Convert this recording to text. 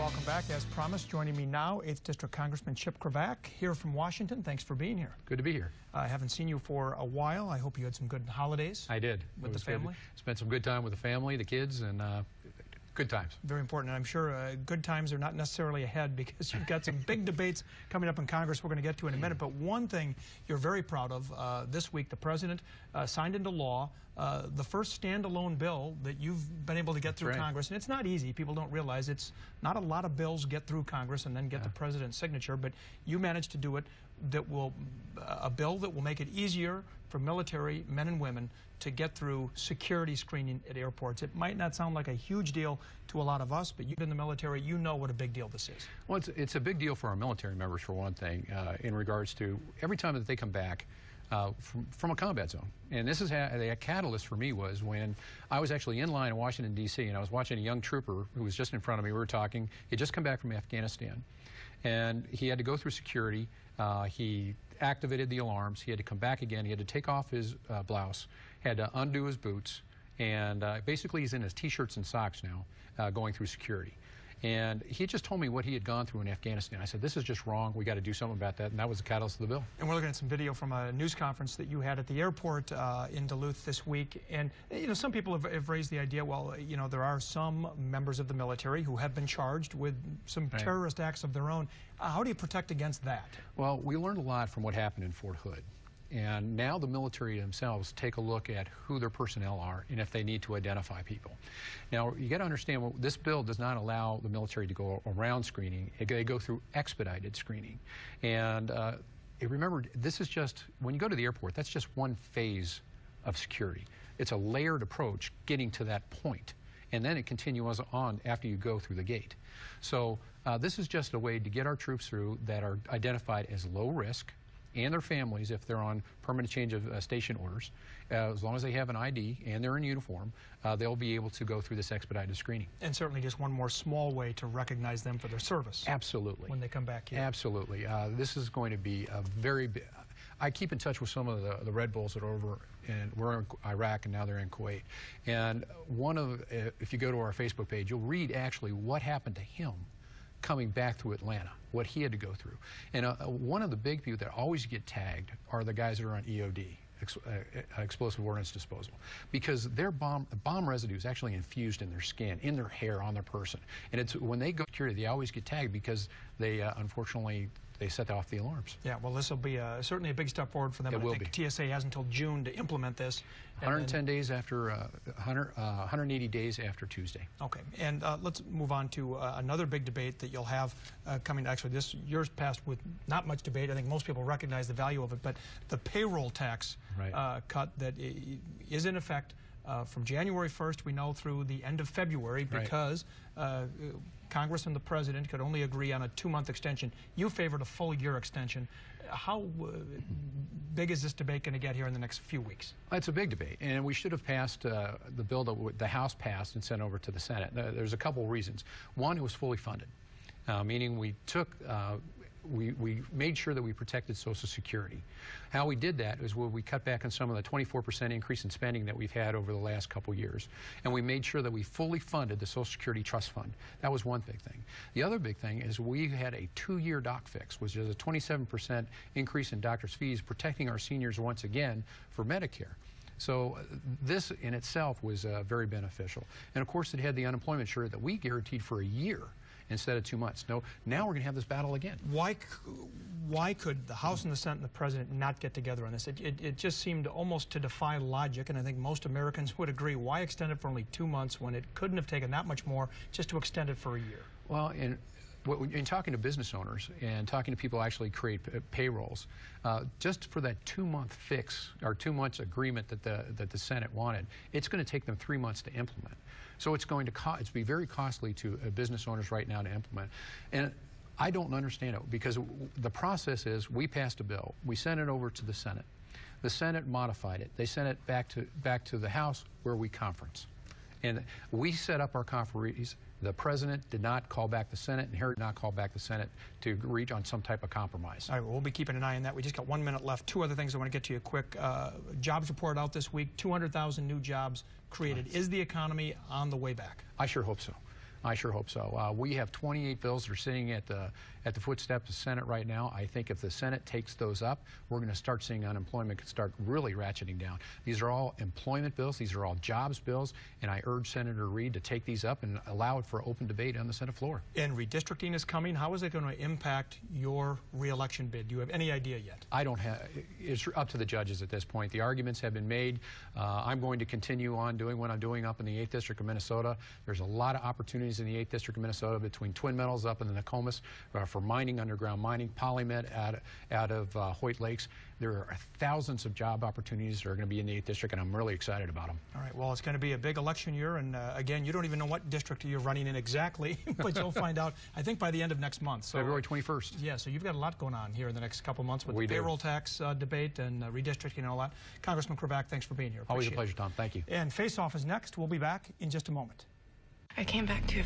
welcome back. As promised, joining me now, 8th District Congressman Chip Cravaack, here from Washington. Thanks for being here. Good to be here. I haven't seen you for a while. I hope you had some good holidays. I did. With the family? Spent some good time with the family, the kids, and good times. Very important. And I'm sure good times are not necessarily ahead because you've got some big debates coming up in Congress we're going to get to in a minute. But one thing you're very proud of, this week the President signed into law the first standalone bill that you've been able to get through Congress. And it's not easy. People don't realize it's not a lot of bills get through Congress and then get the President's signature. But you managed to do it. A bill that will make it easier for military men and women to get through security screening at airports. It might not sound like a huge deal to a lot of us, but you've been in the military, you know what a big deal this is. Well, it's a big deal for our military members, for one thing, in regards to every time that they come back from a combat zone. And this is a catalyst for me was when I was actually in line in Washington, D.C., and I was watching a young trooper who was just in front of me. We were talking. He had just come back from Afghanistan, and he had to go through security. He activated the alarms. He had to come back again. He had to take off his blouse, had to undo his boots, and basically he's in his T-shirts and socks now going through security. And he just told me what he had gone through in Afghanistan. I said, this is just wrong. We got to do something about that. And that was the catalyst of the bill. And we're looking at some video from a news conference that you had at the airport in Duluth this week. And, you know, some people have raised the idea, well, you know, there are some members of the military who have been charged with some terrorist acts of their own. How do you protect against that? Well, we learned a lot from what happened in Fort Hood. And now the military themselves take a look at who their personnel are and if they need to identify people. Now, you got to understand, well, this bill does not allow the military to go around screening. They go through expedited screening. And remember, this is just, when you go to the airport, that's just one phase of security. It's a layered approach getting to that point. And then it continues on after you go through the gate. So this is just a way to get our troops through that are identified as low risk, and their families, if they're on permanent change of station orders, as long as they have an ID and they're in uniform, they'll be able to go through this expedited screening. And certainly just one more small way to recognize them for their service. Absolutely. When they come back here. Absolutely. This is going to be a very big... I keep in touch with some of the Red Bulls that are over, and we're in Iraq, and now they're in Kuwait. And if you go to our Facebook page, you'll read actually what happened to him coming back through Atlanta, what he had to go through. And one of the big people that always get tagged are the guys that are on EOD, explosive ordnance disposal, because their bomb residue is actually infused in their skin, in their hair, on their person. And it's when they go to security, they always get tagged because they unfortunately they set off the alarms. Yeah, well, this will be certainly a big step forward for them. It will I think be. TSA has until June to implement this. 110 days after, 180 days after Tuesday. Okay, and let's move on to another big debate that you'll have coming. Actually, this year's passed with not much debate. I think most people recognize the value of it, but the payroll tax cut that is in effect from January 1st, we know, through the end of February, because Congress and the President could only agree on a 2-month extension. You favored a full-year extension. How big is this debate going to get here in the next few weeks? It's a big debate, and we should have passed the bill that the House passed and sent over to the Senate. There's a couple reasons. One, it was fully funded, meaning we took... We made sure that we protected Social Security. How we did that is where we cut back on some of the 24% increase in spending that we've had over the last couple years. And we made sure that we fully funded the Social Security Trust Fund. That was one big thing. The other big thing is we had a 2-year doc fix, which is a 27% increase in doctors' fees, protecting our seniors once again for Medicare. So this in itself was very beneficial. And of course it had the unemployment insurance that we guaranteed for a year instead of 2 months. No, now we're going to have this battle again. Why could the House and the Senate and the President not get together on this? It just seemed almost to defy logic, and I think most Americans would agree. Why extend it for only 2 months when it couldn't have taken that much more just to extend it for a year? Well, in talking to business owners and talking to people who actually create payrolls, just for that 2-month fix or 2 months agreement that the Senate wanted, it's going to take them 3 months to implement. So it's going to be very costly to business owners right now to implement. And I don't understand it, because the process is we passed a bill, we sent it over to the Senate. The Senate modified it. They sent it back to the House, where we conference. And we set up our conferees. The President did not call back the Senate, and Harry did not call back the Senate to reach on some type of compromise. All right, well, we'll be keeping an eye on that. We just got 1 minute left. 2 other things I want to get to you quick. Jobs report out this week, 200,000 new jobs created. Is the economy on the way back? I sure hope so. I sure hope so. We have 28 bills that are sitting at the footsteps of the Senate right now. I think if the Senate takes those up, we're going to start seeing unemployment start really ratcheting down. These are all employment bills. These are all jobs bills, and I urge Senator Reid to take these up and allow it for open debate on the Senate floor. And redistricting is coming. How is it going to impact your re-election bid? Do you have any idea yet? I don't have. It's up to the judges at this point. The arguments have been made. I'm going to continue on doing what I'm doing up in the 8th District of Minnesota. There's a lot of opportunities in the 8th District of Minnesota between Twin Metals up in the Nokomis for mining, underground mining, Polymet out of Hoyt Lakes. There are thousands of job opportunities that are going to be in the 8th District, and I'm really excited about them. All right. Well, it's going to be a big election year, and again, you don't even know what district you're running in exactly, but you'll find out, I think, by the end of next month. So, February 21st. Yeah, so you've got a lot going on here in the next couple months with the payroll tax debate and redistricting and all that. Congressman Cravaack, thanks for being here. Always a pleasure, Tom. Thank you. And Face Off is next. We'll be back in just a moment. I came back to